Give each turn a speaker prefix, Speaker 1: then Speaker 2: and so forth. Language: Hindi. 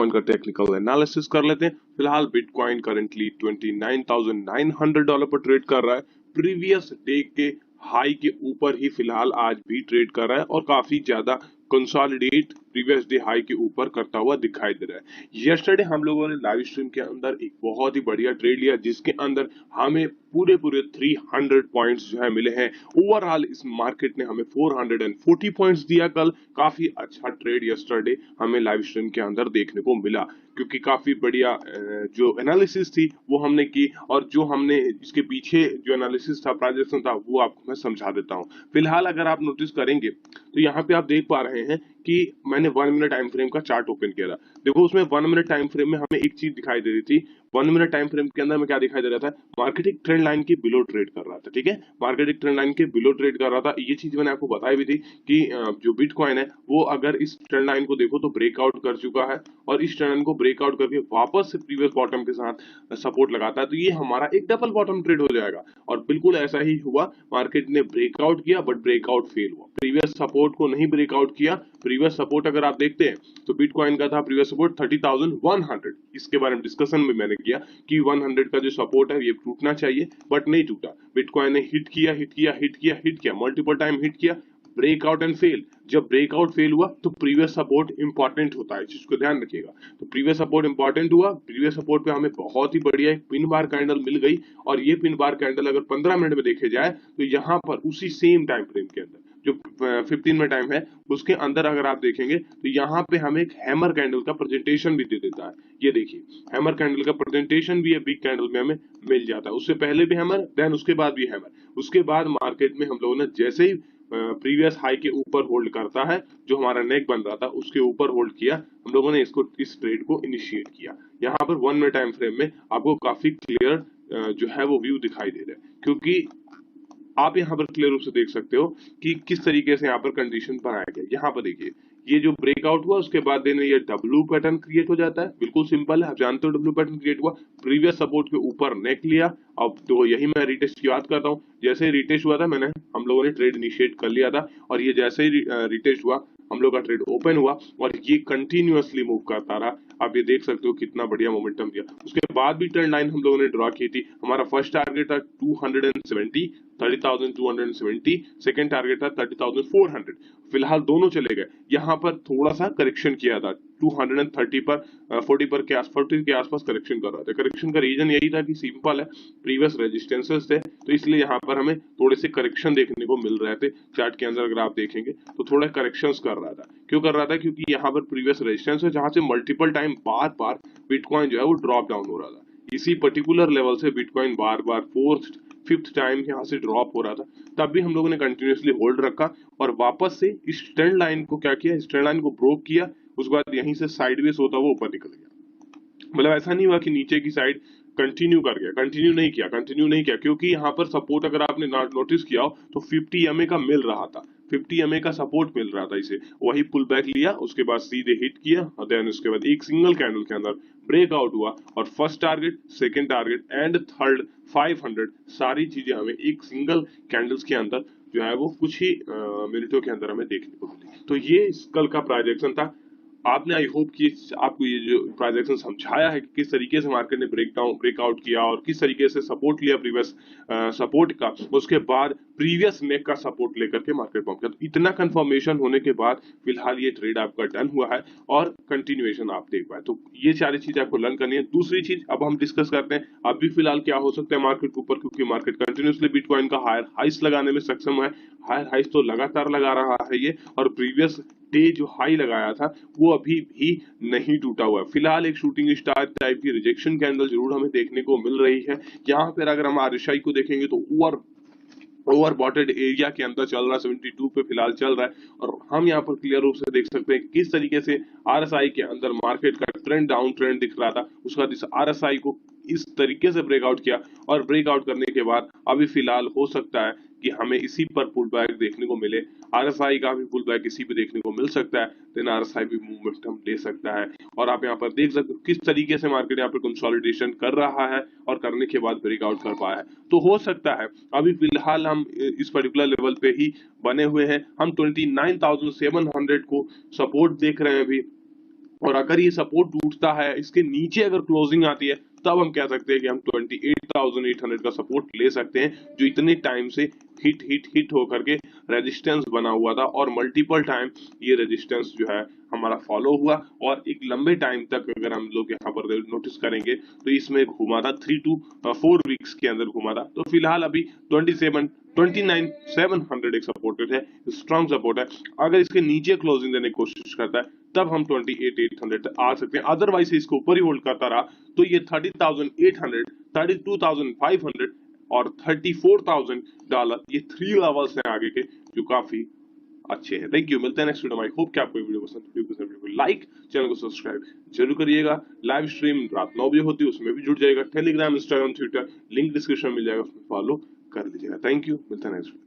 Speaker 1: बिटकॉइन का टेक्निकल एनालिसिस कर लेते हैं। फिलहाल बिटकॉइन करंटली $29,900 पर ट्रेड कर रहा है। प्रीवियस डे के हाई के ऊपर ही फिलहाल आज भी ट्रेड कर रहा है और काफी ज्यादा कंसोलिडेट प्रीवियस डे हाई के ऊपर करता हुआ दिखाई दे रहा है। यस्टरडे हम लोगों ने लाइव स्ट्रीम के अंदर एक बहुत ही बढ़िया ट्रेड लिया जिसके अंदर हमें पूरे 300 पॉइंट्स जो है मिले हैं। ओवरऑल इस मार्केट ने हमें 440 पॉइंट्स दिया कल। काफी अच्छा ट्रेड यस्टरडे हमें लाइव स्ट्रीम के अंदर देखने को मिला क्योंकि काफी बढ़िया जो एनालिसिस थी वो हमने की और जो हमने इसके पीछे जो एनालिसिस था, प्रोजेक्शन था, वो आपको मैं समझा देता हूँ। फिलहाल अगर आप नोटिस करेंगे तो यहाँ पे आप देख पा रहे हैं कि मैंने 1 मिनट टाइम फ्रेम का चार्ट ओपन किया था। देखो उसमें 1 मिनट टाइम फ्रेम में हमें एक चीज दिखाई दे रही थी। 1 मिनट टाइम फ्रेम के अंदर में क्या दिखाई दे रहा था, मार्केट एक ट्रेंड लाइन के बिलो ट्रेड कर रहा था। ठीक है, मार्केट एक ट्रेंड लाइन के बिलो ट्रेड कर रहा था। ये चीज मैंने आपको बताई भी थी कि जो बिटकॉइन है वो अगर इस ट्रेंड लाइन को देखो तो ब्रेकआउट कर चुका है और इस ट्रेंड लाइन को ब्रेकआउट करके वापस से प्रीवियस बॉटम के साथ सपोर्ट लगाता है तो ये हमारा एक डबल बॉटम ट्रेड हो जाएगा। और बिल्कुल ऐसा ही हुआ, मार्केट ने ब्रेकआउट किया बट ब्रेकआउट फेल हुआ। प्रीवियस सपोर्ट को नहीं ब्रेकआउट किया। प्रीवियस सपोर्ट अगर आप देखते हैं तो बिटकॉइन का था प्रीवियस सपोर्ट 30,100। इसके बारे में डिस्कशन में मैंने किया कि 100 का जो सपोर्ट है ये टूटना चाहिए बट नहीं टूटा। बिटकॉइन ने हिट किया मल्टीपल टाइम हिट किया, ब्रेकआउट एंड फेल। जब ब्रेकआउट फेल हुआ तो प्रीवियस सपोर्ट इंपॉर्टेंट होता है, जिसको ध्यान रखिएगा। तो प्रीवियस सपोर्ट इंपॉर्टेंट हुआ। प्रीवियस सपोर्ट पे हमें बहुत ही बढ़िया एक पिन बार कैंडल मिल गई और ये पिन बार कैंडल अगर 15 मिनट में देखे जाए तो यहाँ पर उसी सेम टाइम फ्रेम के अंदर जो 15 में टाइम है उसके अंदर अगर आप देखेंगे तो यहाँ पे हमें एक हैमर कैंडल का प्रेजेंटेशन भी दे देता है। ये देखिए हैमर कैंडल का प्रेजेंटेशन भी है बिग कैंडल में हमें मिल जाता है। उससे पहले भी हैमर, देन उसके बाद भी हैमर। उसके बाद मार्केट में हम लोगों ने जैसे ही प्रीवियस हाई के ऊपर होल्ड करता है, जो हमारा नेक बन रहा था उसके ऊपर होल्ड किया, हम लोगों ने इस ट्रेड को इनिशिएट किया। यहाँ पर 1 मिनट टाइम फ्रेम में आपको काफी क्लियर जो है वो व्यू दिखाई दे रहा है क्योंकि आप यहाँ पर क्लियर रूप से देख सकते हो कि किस तरीके से यहाँ पर कंडीशन बनाया गया। यहाँ पर देखिए ये जो ब्रेकआउट हुआ उसके बाद देने ये डब्ल्यू पैटर्न क्रिएट हो जाता है। बिल्कुल सिंपल है, आप जानते हो डब्ल्यू पैटर्न क्रिएट हुआ, प्रीवियस सपोर्ट के ऊपर नेक लिया। अब तो यही मैं रिटेस्ट की बात करता हूँ। जैसे ही रिटेस्ट हुआ था हम लोगों ने ट्रेड इनिशिएट कर लिया था और ये जैसे ही रिटेस्ट हुआ हम लोग का ट्रेड ओपन हुआ और ये कंटिन्यूअसली मूव करता रहा। आप ये देख सकते हो कितना बढ़िया मोमेंटम दिया। उसके बाद भी ट्रेंड लाइन हम लोगों ने ड्रॉ की थी। हमारा फर्स्ट टारगेट था 30,270, सेकंड टारगेट था 30,400। फिलहाल दोनों चले गए। यहाँ पर थोड़ा सा करेक्शन किया था 230 पर 40 के आसपास करेक्शन कर रहा था। करेक्शन का रीजन यही था कि सिंपल है, प्रीवियस रेजिस्टेंसेस थे तो इसलिए यहाँ पर हमें थोड़े से करेक्शन देखने को मिल रहे थे। चार्ट के अंदर अगर आप देखेंगे तो थोड़ा करेक्शंस कर रहा था। क्यों कर रहा था, क्योंकि यहाँ पर प्रीवियस रेजिस्टेंस है जहां से मल्टीपल टाइम बार बार बिटकॉइन जो है वो ड्रॉप डाउन हो रहा था। इसी पर्टिकुलर लेवल से बिटकॉइन बार बार 4th 5th टाइम यहाँ से ड्रॉप हो रहा था। तब भी हम लोगों ने कंटिन्यूअसली होल्ड रखा और वापस से इस ट्रेंड लाइन को क्या किया, इस ट्रेंड लाइन को ब्रोक किया। उसके बाद यहीं से साइडवेज होता हुआ ऊपर निकल गया। मतलब ऐसा नहीं हुआ कि नीचे की साइड कंटिन्यू कर गया, कंटिन्यू नहीं किया क्योंकि यहाँ पर सपोर्ट अगर आपने नोटिस किया हो तो 50 MA का मिल रहा था। 50 MA का सपोर्ट मिल रहा था, इसे वही पुल बैक लिया, उसके बाद सीधे हिट किया और देन उसके बाद एक सिंगल कैंडल के अंदर ब्रेकआउट हुआ और first target, second target and third 500 सारी चीजें हमें एक सिंगल कैंडल्स के अंदर जो है वो कुछ ही मिनटों के अंदर हमें देखने को मिली। तो ये कल का प्रोजेक्शन था। आपने आई होप कि आपको ये जो ट्रांजैक्शन समझाया है कि किस तरीके से मार्केट ने ब्रेकआउट किया और किस तरीके से सपोर्ट लिया प्रीवियस सपोर्ट का, उसके बाद प्रीवियस नेक का सपोर्ट लेकर के मार्केट पहुंच गया। तो इतना कंफर्मेशन होने के बाद फिलहाल ये ट्रेड आपका डन हुआ है और कंटिन्यूएशन आप देख पाए। तो ये सारी चीज आपको लर्न करनी है। दूसरी चीज अब हम डिस्कस करते हैं अभी फिलहाल क्या हो सकता है मार्केट के ऊपर, क्योंकि मार्केट कंटिन्यूअसली बिटकॉइन का हायर हाइस लगाने में सक्षम है। हायर हाइस तो लगातार लगा रहा है ये, और प्रीवियस डे जो हाई लगाया था वो अभी भी नहीं टूटा हुआ है। फिलहाल एक शूटिंग स्टार टाइप की रिजेक्शन कैंडल जरूर हमें देखने को मिल रही है। यहाँ पर अगर हम RSI को देखेंगे तो ओवरबॉटेड एरिया के अंदर चल रहा है, 72 पे फिलहाल चल रहा है। और हम यहाँ पर क्लियर रूप से देख सकते हैं किस तरीके से RSI के अंदर मार्केट का ट्रेंड डाउन ट्रेंड दिख रहा था। उसके बाद इस RSI को इस तरीके से ब्रेकआउट किया और ब्रेकआउट करने के बाद अभी फिलहाल हो सकता है कि हमें इसी पर पुल बैक देखने को मिले। RSI का भी पुल बैक इसी पे देखने को मिल सकता है, देन RSI भी मूवमेंटम ले सकता है। और आप यहाँ पर देख सकते हो किस तरीके से मार्केट यहाँ पर कंसोलिडेशन कर रहा है और करने के बाद ब्रेकआउट कर पाया है। तो हो सकता है अभी फिलहाल हम इस पर्टिकुलर लेवल पे ही बने हुए हैं। हम 29,700 को सपोर्ट देख रहे हैं अभी, और अगर ये सपोर्ट टूटता है, इसके नीचे अगर क्लोजिंग आती है, तब हम कह सकते हैं कि हम 28,800 का सपोर्ट ले सकते हैं, जो इतने टाइम से हिट होकर के रेजिस्टेंस बना हुआ था और मल्टीपल टाइम ये रेजिस्टेंस जो है हमारा फॉलो हुआ और एक लंबे टाइम तक अगर हम लोग यहाँ पर नोटिस करेंगे तो इसमें घुमा था 3 to 4 वीक्स के अंदर घुमा था। तो फिलहाल अभी 29,700 एक सपोर्टेड है, स्ट्रॉन्ग सपोर्ट है। अगर इसके नीचे क्लोजिंग देने की कोशिश करता है तब हम 28,800 तक आ सकते हैं। अदरवाइज इसको ऊपर ही होल्ड करता रहा तो ये 30,800, 32,500 और $34,000 ये 3 लेवल्स हैं आगे के, जो काफी अच्छे हैं। थैंक यू, मिलते हैं नेक्स्ट वीडियो में। आई होप कि आपको ये वीडियो पसंद, वीडियो को लाइक, चैनल को सब्सक्राइब जरूर करिएगा। लाइव स्ट्रीम रात 9 बजे होती है, उसमें भी जुड़ जाएगा। Telegram, Instagram, Twitter link description में मिल जाएगा, उसमें फॉलो कर लीजिएगा। थैंक यू, मिलते हैं नेक्स्ट वीडियो।